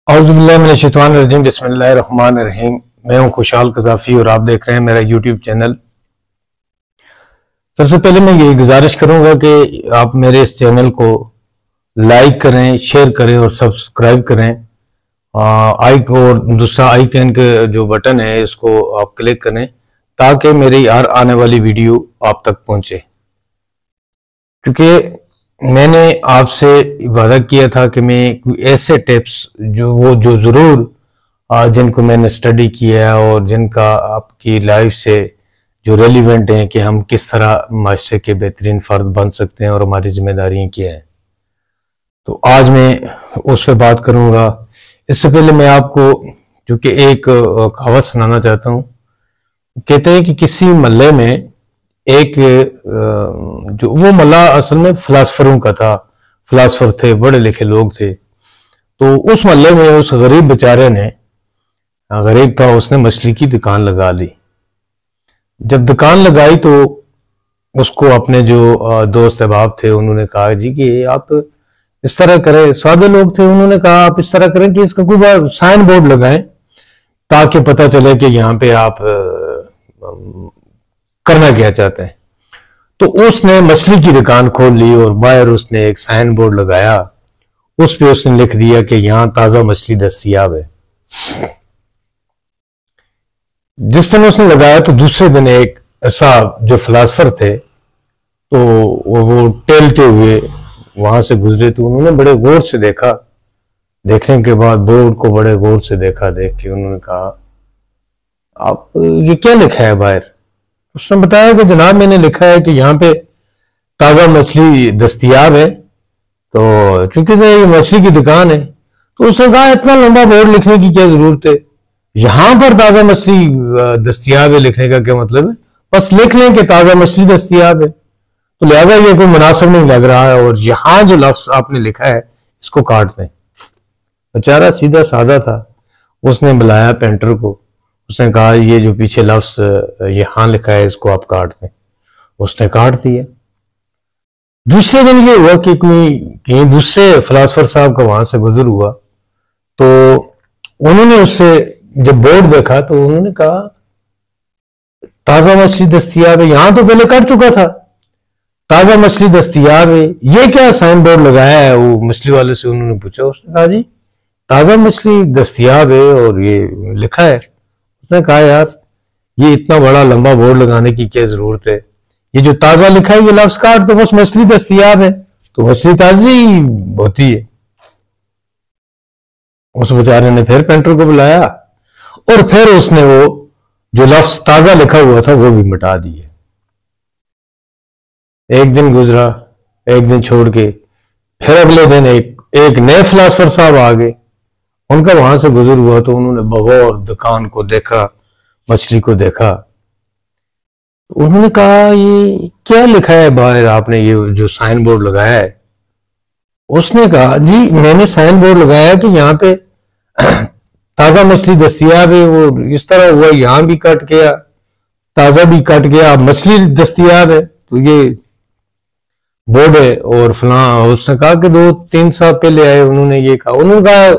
औज़ुबिल्लाहिमिनश्शैतानिर्रजीम बिस्मिल्लाहिर्रहमानिर्रहीम। मैं हूं खुशहाल कज़ाफ़ी और आप देख रहे हैं मेरा यूट्यूब चैनल। सबसे पहले मैं ये गुजारिश करूंगा कि आप मेरे इस चैनल को लाइक करें, शेयर करें और सब्सक्राइब करें। और दूसरा आइकन के जो बटन है इसको आप क्लिक करें ताकि मेरी हर आने वाली वीडियो आप तक पहुंचे। क्योंकि मैंने आपसे वादा किया था कि मैं ऐसे टिप्स जो जरूर जिनको मैंने स्टडी किया है और जिनका आपकी लाइफ से जो रेलिवेंट हैं कि हम किस तरह माशरे के बेहतरीन फर्द बन सकते हैं और हमारी जिम्मेदारियां क्या हैं, तो आज मैं उस पर बात करूंगा। इससे पहले मैं आपको क्योंकि एक कहावत सुनाना चाहता हूं। कहते हैं कि किसी महल्ले में एक जो वो मल्ला असल में फिलासफरों का था, फिलासफर थे, बड़े लिखे लोग थे। तो उस मोहल्ले में उस गरीब बेचारे ने, गरीब था, उसने मछली की दुकान लगा ली। जब दुकान लगाई तो उसको अपने जो दोस्त अहबाब थे उन्होंने कहा जी कि आप इस तरह करें, सादे लोग थे, उन्होंने कहा आप इस तरह करें कि इसका कोई साइन बोर्ड लगाएं ताकि पता चले कि यहाँ पे आप करना क्या चाहते हैं। तो उसने मछली की दुकान खोल ली और बाहर उसने एक साइन बोर्ड लगाया। उस पे उसने लिख दिया कि यहां ताजा मछली दस्तयाब है। जिस दिन उसने लगाया तो दूसरे दिन एक ऐसा जो फिलासफर थे तो वो टहलते हुए वहां से गुजरे तो उन्होंने बड़े गौर से देखा। देखने के बाद बोर्ड को बड़े गौर से देखा। देख के उन्होंने कहा आप ये क्या लिखा है बाहर? उसने बताया कि जनाब मैंने लिखा है कि यहाँ पे ताजा मछली दस्तयाब है। तो चूंकि ये मछली की दुकान है तो उसने कहा इतना लंबा बोर्ड लिखने की क्या जरूरत है, यहां पर ताजा मछली दस्तयाब है लिखने का क्या मतलब है? बस लिख लें कि ताजा मछली दस्तयाब है। तो लिहाजा ये कोई मुनासिब नहीं लग रहा है और यहां जो लफ्ज आपने लिखा है इसको काट दें। बेचारा सीधा साधा था, उसने बुलाया पेंटर को, उसने कहा ये जो पीछे लफ्ज यहां लिखा है इसको आप काट दें। उसने काट दिया। दूसरे दिन ये हुआ कि कोई कहीं दूसरे फिलासफर साहब का वहां से गुजर हुआ तो उन्होंने उससे जब बोर्ड देखा तो उन्होंने कहा ताजा मछली दस्तयाब है, यहां तो पहले कट चुका था, ताजा मछली दस्तयाब है, ये क्या साइन बोर्ड लगाया है? वो मछली वाले से उन्होंने पूछा। उसने कहा जी ताजा मछली दस्तयाब है और ये लिखा है। उसने कहा यार ये इतना बड़ा लंबा बोर्ड लगाने की क्या जरूरत है, ये जो ताजा लिखा है ये लफ्ज काट दो, बस मछली दस्तयाब है तो मछली ताजी होती है। उस बेचारे ने फिर पेंटर को बुलाया और फिर उसने वो जो लफ्ज ताजा लिखा हुआ था वो भी मिटा दिए। एक दिन गुजरा, एक दिन छोड़ के फिर अगले दिन एक नए फिलासफर साहब आ गए। उनका वहां से गुजर हुआ तो उन्होंने बगौर दुकान को देखा, मछली को देखा। उन्होंने कहा ये क्या लिखा है बाहर आपने ये जो साइन बोर्ड लगाया है? उसने कहा जी मैंने साइन बोर्ड लगाया कि यहाँ पे ताजा मछली दस्तयाब है, वो इस तरह हुआ, यहां भी कट गया, ताजा भी कट गया, मछली दस्तयाब है तो ये बोर्ड है और फला। उसने कहा कि 2-3 साल पहले आए उन्होंने ये कहा।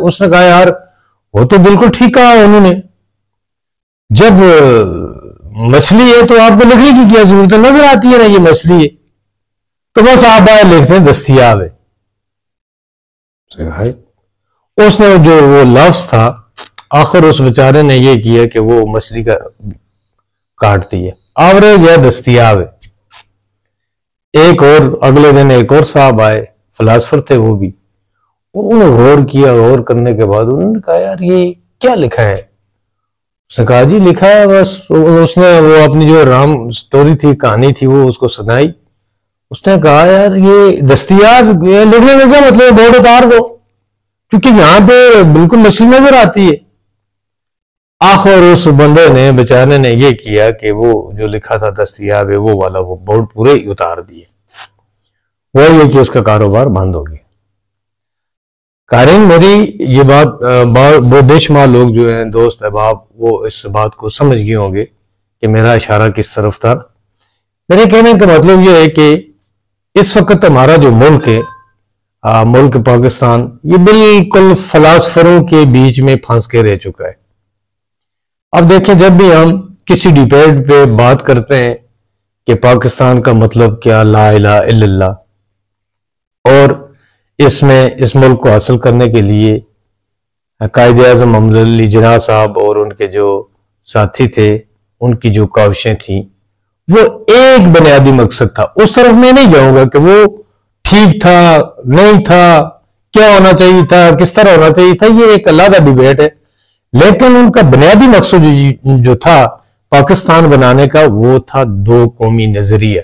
उसने कहा यार वो तो बिल्कुल ठीक कहा उन्होंने, जब मछली है तो आपको लिखने की क्या जरूरत है, नजर आती है ना ये मछली है तो बस आप बाहर लिखते हैं दस्तयाब है। उसने जो वो लफ्ज था आखिर उस बेचारे ने ये किया कि वो मछली का काट दिया, आवरेज है दस्तयाब है। एक और अगले दिन एक और साहब आए, फिलासफर थे वो भी। उन्होंने गौर किया, गौर करने के बाद उन्होंने कहा यार ये क्या लिखा है? उसने कहा जी लिखा है बस। उसने वो अपनी जो राम स्टोरी थी, कहानी थी, वो उसको सुनाई। उसने कहा यार ये दस्तयाब लिखने का क्या मतलब, बोर्ड उतार दो क्योंकि यहां पे बिल्कुल मछली नजर आती है। आखिर उस बंदे ने, बेचारे ने ये किया कि वो जो लिखा था दस्तयाब है वो वाला वो बोर्ड पूरे ही उतार दिए। वही है कि उसका कारोबार बंद हो गया। कारीन मेरी ये बात बेशुमार लोग जो हैं, दोस्त अहबाब, वो इस बात को समझ गए होंगे कि मेरा इशारा किस तरफ था। मेरे कहने का मतलब ये है कि इस वक्त हमारा जो मुल्क है मुल्क पाकिस्तान ये बिल्कुल फलासफरों के बीच में फंस के रह चुका है। अब देखें, जब भी हम किसी डिबेट पे बात करते हैं कि पाकिस्तान का मतलब क्या, ला इलाहा इल्लल्लाह, और इसमें इस मुल्क को हासिल करने के लिए कायदे आज़म मोहम्मद अली जिन्ना साहब और उनके जो साथी थे, उनकी जो काविशें थी, वो एक बुनियादी मकसद था। उस तरफ मैं नहीं जाऊंगा कि वो ठीक था, नहीं था, क्या होना चाहिए था, किस तरह होना चाहिए था, ये एक अलग डिबेट है। लेकिन उनका बुनियादी मकसद जो था पाकिस्तान बनाने का, वो था दो कौमी नजरिया,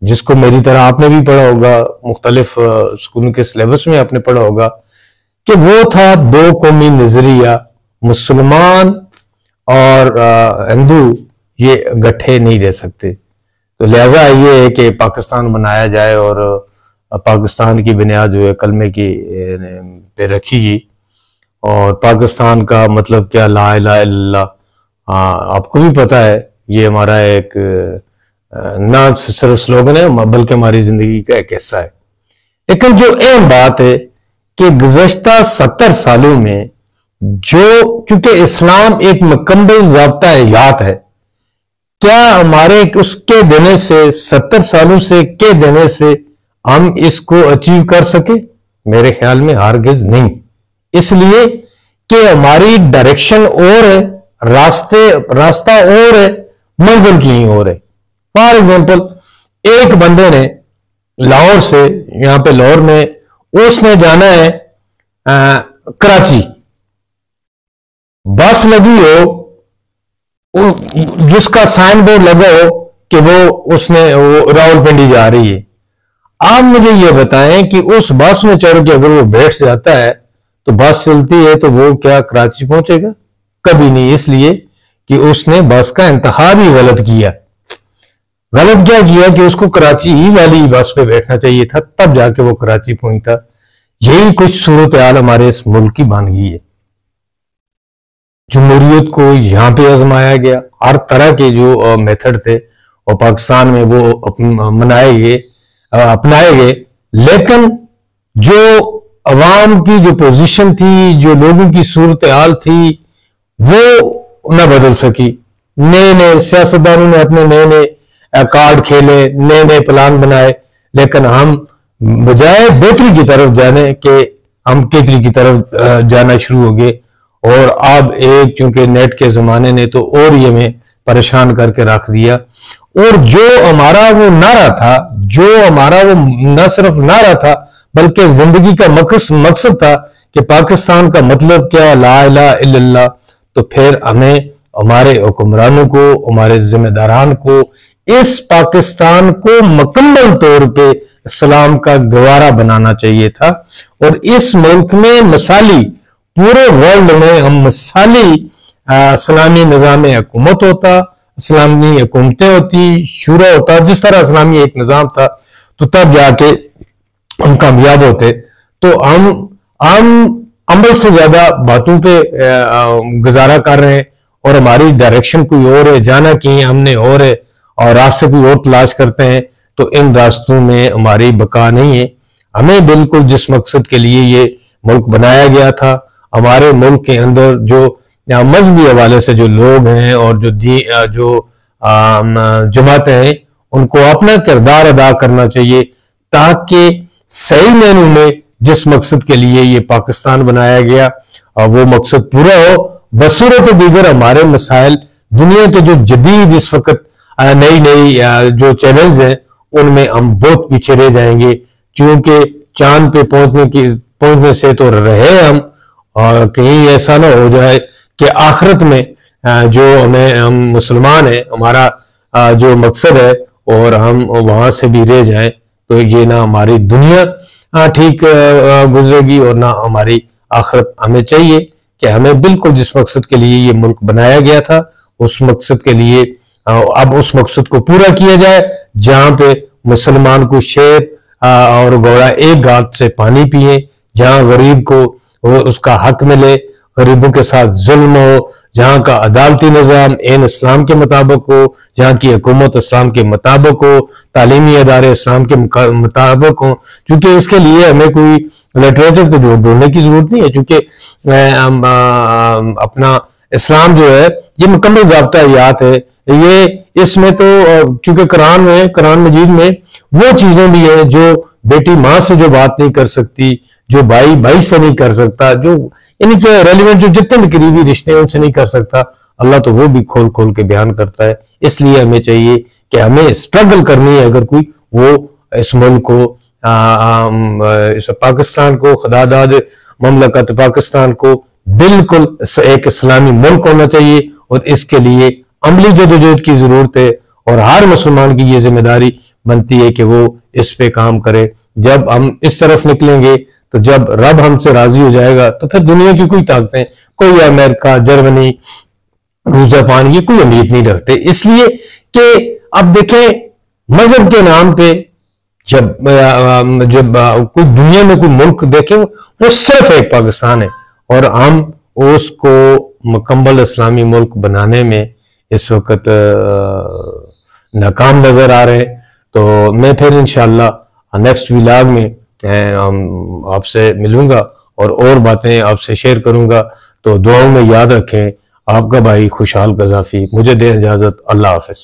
जिसको मेरी तरह आपने भी पढ़ा होगा, मुख्तलिफ स्कूलों के सिलेबस में आपने पढ़ा होगा कि वो था दो कौमी नजरिया। मुसलमान और हिंदू ये गठे नहीं रह सकते। तो लिहाजा ये है कि पाकिस्तान बनाया जाए और पाकिस्तान की बुनियाद जो है कलमे की पे रखी गई। और पाकिस्तान का मतलब क्या, ला इलाहा इल्लल्लाह, आपको भी पता है, ये हमारा एक ना सिर्फ स्लोगन है बल्कि हमारी जिंदगी का एक हिस्सा है। लेकिन जो अहम बात है कि गुज़श्ता 70 सालों में जो, क्योंकि इस्लाम एक मुकम्मल ज़ाब्ता हयात है, क्या हमारे उसके देने से, 70 सालों से के देने से हम इसको अचीव कर सके? मेरे ख्याल में हरगिज़ नहीं। इसलिए कि हमारी डायरेक्शन और है, रास्ता और है, मंजिल की और है। फॉर एग्जाम्पल, एक बंदे ने लाहौर से, यहां पे लाहौर में, उसने जाना है कराची, बस लगी हो जिसका साइन बोर्ड लगा हो कि वो रावलपिंडी जा रही है। आप मुझे ये बताएं कि उस बस में चढ़ के अगर वो बैठ जाता है तो बस चलती है तो वो क्या कराची पहुंचेगा? कभी नहीं। इसलिए कि उसने बस का इंतखाब ही गलत किया। गलत क्या किया कि उसको कराची ही वाली बस पे बैठना चाहिए था, तब जाके वो कराची पहुंचता। यही कुछ सूरत हाल हमारे इस मुल्क की बन गई है। जमहूरियत को यहां पे आजमाया गया, हर तरह के जो मेथड थे और पाकिस्तान में वो अपनाए गए, लेकिन जो अवाम की जो पोजीशन थी, जो लोगों की सूरत हाल थी, वो न बदल सकी। नए नए सियासतदानों ने अपने नए नए कार्ड खेले, नए नए प्लान बनाए, लेकिन हम बजाय बेहतरी की तरफ जाने के, हम केतरी की तरफ जाना शुरू हो गए। और अब एक, क्योंकि नेट के जमाने ने तो और ये हमें परेशान करके रख दिया। और जो हमारा वो नारा था, जो हमारा वो न सिर्फ नारा था बल्कि जिंदगी का मकसद था कि पाकिस्तान का मतलब क्या, ला इलाहा इल्लल्लाह, तो फिर हमें हमारे हुक्मरानों को, हमारे जिम्मेदारान को इस पाकिस्तान को मुकम्मल तौर पे इस्लाम का गवारा बनाना चाहिए था। और इस मुल्क में मिसाली, पूरे वर्ल्ड में हम मिसाली इस्लामी निज़ाम हुकूमत होता, इस्लामी हुकूमतें होती, शूरा होता, जिस तरह इस्लामी एक निज़ाम था, तो तब जाके हम कामयाब होते। तो हम अमल से ज्यादा बातों पे गुजारा कर रहे हैं और हमारी डायरेक्शन कोई और है, जाना कहीं हमने और है और रास्ते कोई और तलाश करते हैं, तो इन रास्तों में हमारी बका नहीं है। हमें बिल्कुल जिस मकसद के लिए ये मुल्क बनाया गया था, हमारे मुल्क के अंदर जो मजहबी हवाले से जो लोग हैं और जो जमातें हैं, उनको अपना किरदार अदा करना चाहिए, ताकि सही मायनों में जिस मकसद के लिए ये पाकिस्तान बनाया गया वो मकसद पूरा हो। बसूरत दीगर हमारे मसाइल, दुनिया के जो जदीद इस वक्त नई नई जो चैलेंज हैं, उनमें हम बहुत पीछे रह जाएंगे। क्योंकि चांद पे पहुंचने से तो रहे हम, और कहीं ऐसा ना हो जाए कि आखिरत में जो हम मुसलमान हैं, हमारा जो मकसद है और हम वहां से भी रह जाएं, तो ये ना हमारी दुनिया ठीक गुजरेगी और ना हमारी आखिरत। हमें चाहिए कि हमें बिल्कुल जिस मकसद के लिए ये मुल्क बनाया गया था, उस मकसद के लिए अब उस मकसद को पूरा किया जाए, जहां पे मुसलमान को शेर और घोड़ा एक घाट से पानी पिए, जहां गरीब को उसका हक मिले, गरीबों के साथ जुल्म हो, जहाँ का अदालती निज़ाम एन इस्लाम के मुताबिक हो, जहाँ की हुकूमत इस्लाम के मुताबिक हो, तालीमी अदारे इस्लाम के मुताबिक हो। क्योंकि इसके लिए हमें कोई लिटरेचर तो ढूंढने की जरूरत नहीं है, क्योंकि अपना इस्लाम जो है ये मुकम्मल ज़ाब्ता हयात है। ये इसमें तो चूंकि कुरान मजीद में वो चीजें भी है जो बेटी माँ से जो बात नहीं कर सकती, जो भाई भाई से नहीं कर सकता, जो यानी कि रेलिवेंट जो जितने भी करीबी रिश्ते हैं उनसे नहीं कर सकता, अल्लाह तो वो भी खोल खोल के बयान करता है। इसलिए हमें चाहिए कि हमें स्ट्रगल करनी है, अगर कोई वो इस मुल्क को इस पाकिस्तान को खुदादाद ममलकत पाकिस्तान को बिल्कुल एक इस्लामी मुल्क होना चाहिए, और इसके लिए अमली जदोजहद की जरूरत है। और हर मुसलमान की ये जिम्मेदारी बनती है कि वो इस पे काम करे। जब हम इस तरफ निकलेंगे तो जब रब हमसे राजी हो जाएगा तो फिर दुनिया की कोई ताकतें, कोई अमेरिका, जर्मनी, रूस, जापान, ये कोई उम्मीद नहीं रखते। इसलिए कि अब देखें मजहब के नाम पे जब कोई दुनिया में कोई मुल्क देखें वो सिर्फ एक पाकिस्तान है, और हम उसको मुकम्मल इस्लामी मुल्क बनाने में इस वक्त नाकाम नजर आ रहे हैं। तो मैं फिर इंशाअल्लाह नेक्स्ट व्लॉग में आपसे मिलूंगा और बातें आपसे शेयर करूंगा। तो दुआओं में याद रखें। आपका भाई खुशहाल गजाफी, मुझे दे इजाजत। अल्लाह हाफिज।